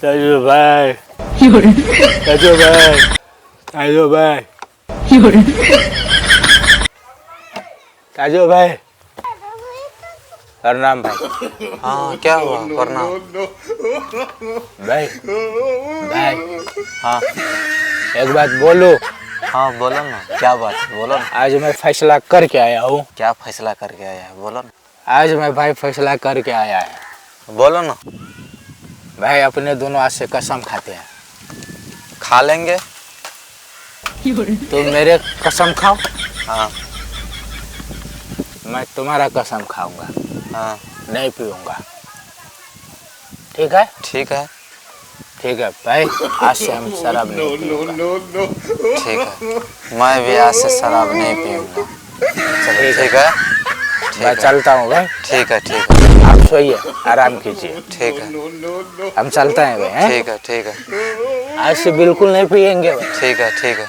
ताजू भाई ताजू भाई ताजू भाई ताजू भाई प्रणाम भाई। हाँ क्या हुआ प्रणाम। भाई भाई हाँ एक बात बोलो। हाँ बोलो ना, क्या बात है बोलो ना। आज मैं फैसला करके आया हूँ। क्या फैसला करके आया है बोलो ना। आज मैं भाई फैसला करके आया है। बोलो ना। भाई अपने दोनों आज से कसम खाते हैं। खा लेंगे। तुम मेरे कसम खाओ, हाँ मैं तुम्हारा कसम खाऊंगा, हाँ नहीं पीऊंगा। ठीक है? ठीक है। ठीक है भाई, आज से हम शराब नहीं पीऊंगा। ठीक है, मैं भी आज से शराब नहीं पीऊंगा। चलो ठीक है। मैं चलता हूँ भाई। ठीक है ठीक है। आप सोइए, आराम कीजिए। ठीक है हम चलते हैं भाई, हैं? ठीक है। ठीक है आज से बिल्कुल नहीं पिएंगे भाई। ठीक है। ठीक है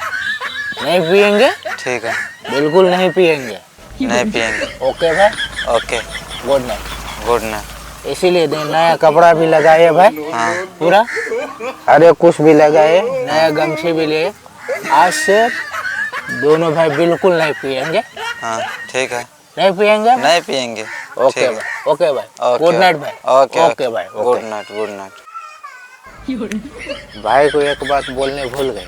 नहीं पिएंगे, ठीक है। बिल्कुल नहीं पिएंगे। नहीं पिएंगे। ओके भाई, okay good night. Good night. इसीलिए नया कपड़ा भी लगाए भाई, हाँ पूरा अरे कुछ भी लगाए, नया गमछी भी लिए। आज से दोनों भाई बिल्कुल नहीं पिएंगे। हाँ ठीक है। नहीं पिएंगे, नहीं पिएंगे। ओके भाई, ओके भाई, गुड नाइट भाई। ओके भाई, गुड नाइट गुड नाइट। भाई को एक बात बोलने भूल गए,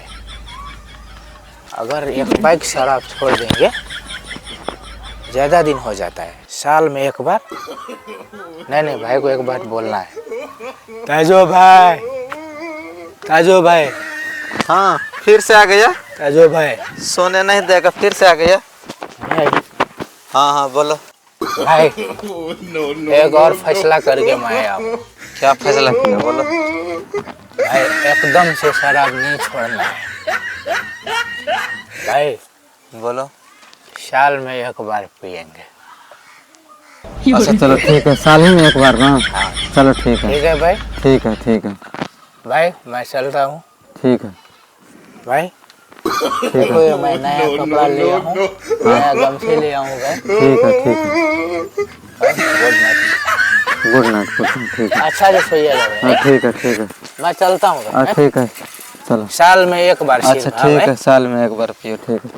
अगर एक बाइक शराब छोड़ देंगे, ज़्यादा दिन हो जाता है, साल में एक बार। नहीं भाई को एक बात बोलना है। ताजो भाई, ताजो भाई। हाँ फिर से आ गया। ताजो भाई सोने नहीं देगा, फिर से आ गया। भाई, हाँ हाँ बोलो। भाई एक और फैसला करके मैं आया हूँ। क्या फैसला किया बोलो। भाई एकदम से शराब नहीं छोड़ना है भाई, बोलो। साल में एक बार पिएंगे। अच्छा चलो ठीक है, साल ही में एक बार ना। हाँ चलो ठीक है। ठीक है भाई। ठीक है ठीक है। भाई मैं चलता हूँ। ठीक है भाई ठीक देखो है। ये मैं नया कपड़ा ले आऊँ, नया गमछी ले आऊँ भाई। ठीक है ठीक है। भाई गुड नाइट। गुड नाइट ठीक है। अच्छा से सोइएगा भाई। हाँ ठीक है ठीक है। मैं चलता हूँ भाई। ठीक है चलो। साल में एक बार अच्छा सिर्फ, हाँ ठीक भाई? है, साल में एक बार पियो। ठीक है।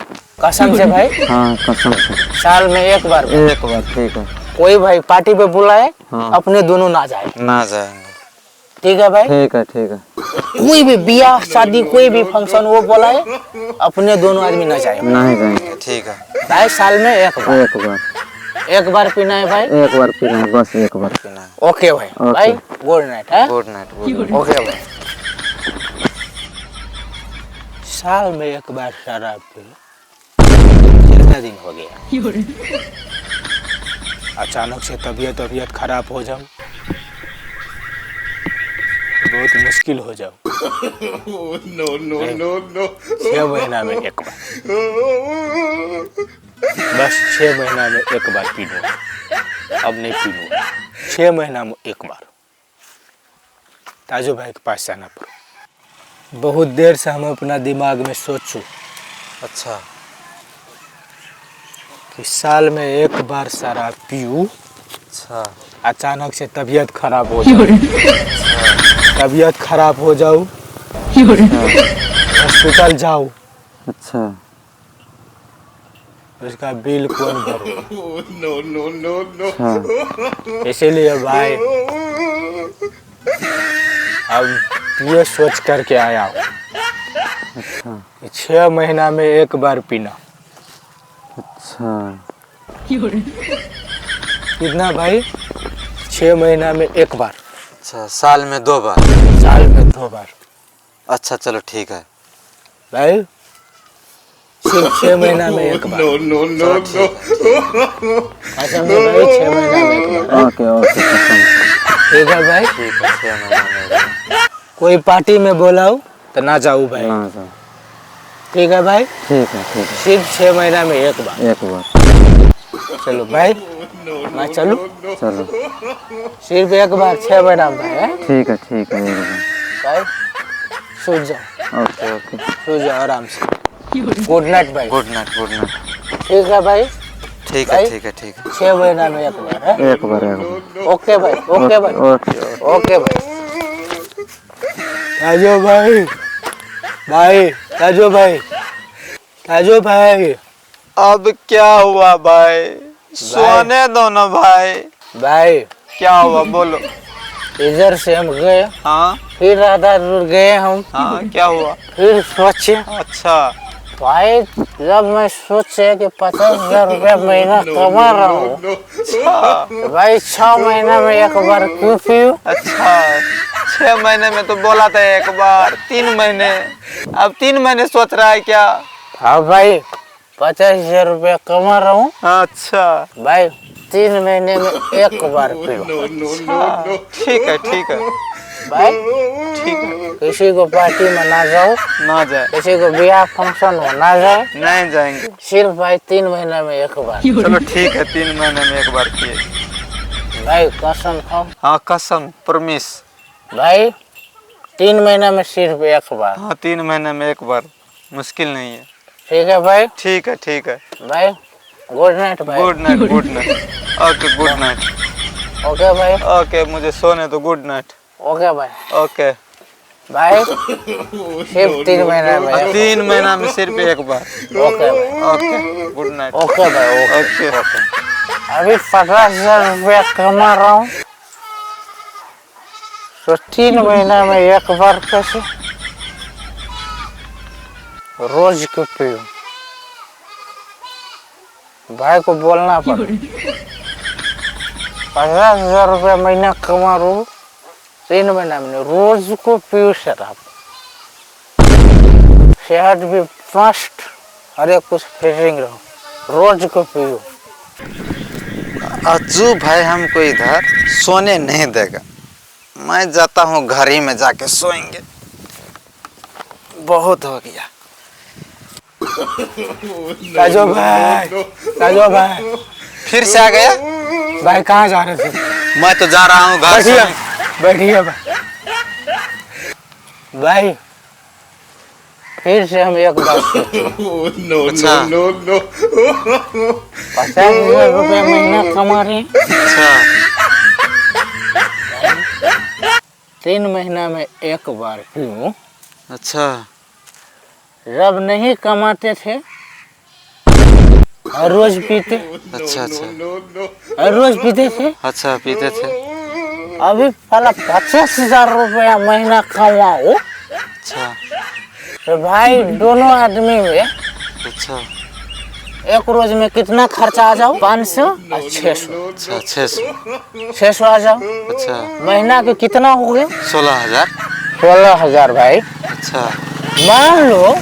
कसम से भाई, हाँ कसम से। साल में एक बार भाई। एक बार ठीक है। कोई भाई पार्टी पे बुलाए, हाँ। अपने दोनों ना जाए। ना जाएंगे। ठीक है भाई? ठीक है ठीक है। कोई भी ब्याह शादी कोई भी फंक्शन वो बुलाए, अपने दोनों आदमी ना जाए नहीं जाएंगे। ठीक है भाई, साल में एक बार। एक बार। एक बार पीना है भाई। एक बार पीना है, बस एक बार पीना है। ओके भाई। ओके। भाई गुड नाइट है। Good night good night. Okay भाई। साल में एक बार शराब पी, कितना दिन हो गया। अचानक से तबीयत खराब हो जाओ, बहुत मुश्किल हो जाओ। नो 6 महीना में एक बार, बस 6 महीना में एक बार पी लो। अब नहीं पीऊंगा, 6 महीना में एक बार। ताजू भाई के पास जाना पड़ो। बहुत देर से हम अपना दिमाग में सोचूं अच्छा कि साल में एक बार शराब पीऊं, अच्छा। अचानक से तबीयत खराब हो जाओ, तबीयत खराब हो जाओ, हॉस्पिटल जाओ, अच्छा उसका बिल कौन भरे। अच्छा। इसीलिए भाई अब ये सोच करके आया हूँ, अच्छा 6 महीना में एक बार पीना। अच्छा। कितना भाई? 6 महीना में एक बार, अच्छा साल में 2 बार। साल में 2 बार। अच्छा चलो ठीक है भाई सिर्फ 6 महीना में एक बार। चलो ठीक है। कसम से भाई 6 महीना में एक बार। ओके ओके कसम से। ठीक है भाई? ठीक है 6 महीना में एक बार। कोई पार्टी में बोलाओ तो ना जाऊँ भाई। ना जाओ। ठीक है भाई? ठीक है ठीक है। सिर्फ 6 महीना में एक बार। एक बार। चलो भाई, मैं चलूं? चलो सिर्फ एक बार 6 महीना में है ठीक है एक बार। भाई। सो जाओ, ओके ओके। सो जाओ आराम से। गुड नाइट भाई। Good night good night. ठीक है भाई? ठीक भाई? है ठीक है ठीक है। 6 महीना में एक बार है। एक बार एक बार। ओके भाई, ओके भाई, ओके ओके। ओके भाई। ताजो भाई, भाई ताजो भाई, ताजो भाई, अब क्या हुआ भाई? सोने दो ना भाई। भाई क्या हुआ बोलो। इधर से हम गए, हाँ फिर आधा दूर गए हम, हाँ क्या हुआ? फिर सोचे अच्छा भाई, जब मैं सोचे कि 50,000 रुपया महीना कमा रहा हूँ, अच्छा भाई 6 महीना में एक बार क्यों पीऊँ? अच्छा 6 महीने में तो बोला था एक बार, 3 महीने, अब 3 महीने सोच रहा है क्या? हाँ भाई 50,000 रुपया कमा रहा हूँ, अच्छा भाई 3 महीने में एक बार पीऊँ। ठीक है ठीक है भाई ठीक है। किसी को पार्टी में ना जाओ, ना जाए, किसी को ब्याह फंक्शन हो ना जाए, नहीं जाएंगे। सिर्फ भाई 3 महीने में एक बार। चलो ठीक है, 3 महीने में एक बार पिए। भाई कसम खाओ, हाँ कसम, प्रमिस। भाई 3 महीने में सिर्फ एक बार। हाँ 3 महीने में एक बार, मुश्किल नहीं है। ठीक है भाई, ठीक है ठीक है। भाई गुड नाइट भाई। Good night good night. Okay good night. Okay भाई, ओके मुझे सोने तो, गुड नाइट। ओके भाई, ओके भाई सिर्फ 3 महीने में एक 3 महीना में सिर्फ एक बार। बार। ओके भाई, ओके गुड नाइट। ओके भाई, ओके। ओके अभी 50,000 रुपया कमा रहा हूँ, तो 3 महीना में एक बार कैसे? रोज क्यों पीऊँ? भाई को बोलना पड़ा, 50,000 रुपया महीना कमा रहा हूँ, 3 महीना में रोज को पीऊँ शराब। सेहत भी मस्त, हर एक कुछ फिटिंग रहो, रोज को पीऊँ। अज्जू भाई हमको इधर सोने नहीं देगा, मैं जाता हूँ घर ही में जाके सोएंगे, बहुत हो गया। ताजो भाई, ताजो भाई, फिर से आ गया? भाई कहाँ जा रहे थे? मैं तो जा रहा हूँ घर बैठिए, सोने। बैठिए भाई। भाई फिर से हम एक बार सोचे, अच्छा 50,000 रुपया महीना कमा रहे हैं, अच्छा 3 महीना में एक बार पीऊँ। अच्छा जब नहीं कमाते थे हर रोज पीते, अच्छा अच्छा हर रोज पीते थे। अच्छा पीते थे। अभी साला 50,000 रुपया महीना कमाओ, अच्छा तो भाई दोनों आदमी में अच्छा एक रोज में कितना खर्चा आ जाओ? 500 और 600। अच्छा 600। 600 आ जाओ, अच्छा महीना के कितना हो गए? 16,000। 16,000 भाई। अच्छा मान लो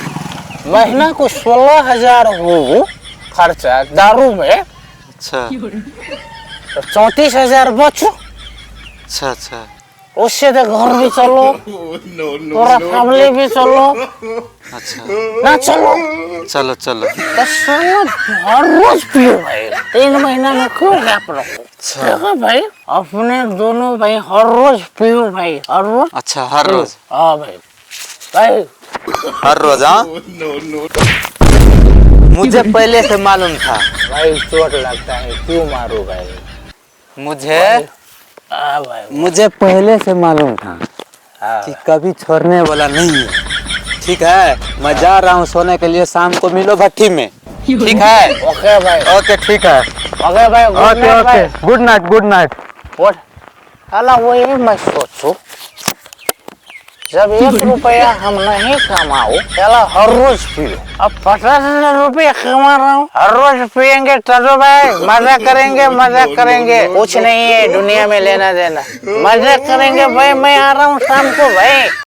महीना को 16,000 हो खर्चा दारू में, अच्छा तो 34,000 बचो। अच्छा अच्छा उससे तो घर भी चलो, पूरा फैमिली भी चलो, अच्छा ना चलो चलो चलो। तो चलो हर रोज पियो भाई, 3 महीना में क्यों गैप रखो? देखो भाई, अपने दोनों भाई हर रोज पियो भाई, हर रोज। अच्छा हर रोज? हाँ भाई, भाई हर रोज? हाँ मुझे पहले से मालूम था। भाई चोट लगता है, क्यों मारो भाई? मुझे हाँ भाई, मुझे पहले से मालूम था हाँ कि कभी छोड़ने वाला नहीं है। ठीक है, मैं जा रहा हूँ सोने के लिए, शाम को मिलो भट्टी में। ठीक है? ओके भाई, ओके ठीक है। ओके भाई, गुड नाइट भाई। Good night good night. What? साला वही मैं सोचू, जब 1 रुपया हम नहीं कमाओ, साला हर रोज पियो। अब 50,000 रुपया कमा रहा हूँ, हर रोज पियेंगे ताजो भाई, मजा करेंगे, मजा करेंगे। कुछ नहीं है दुनिया में लेना देना, मजा करेंगे भाई। मैं आ रहा हूँ शाम को भाई।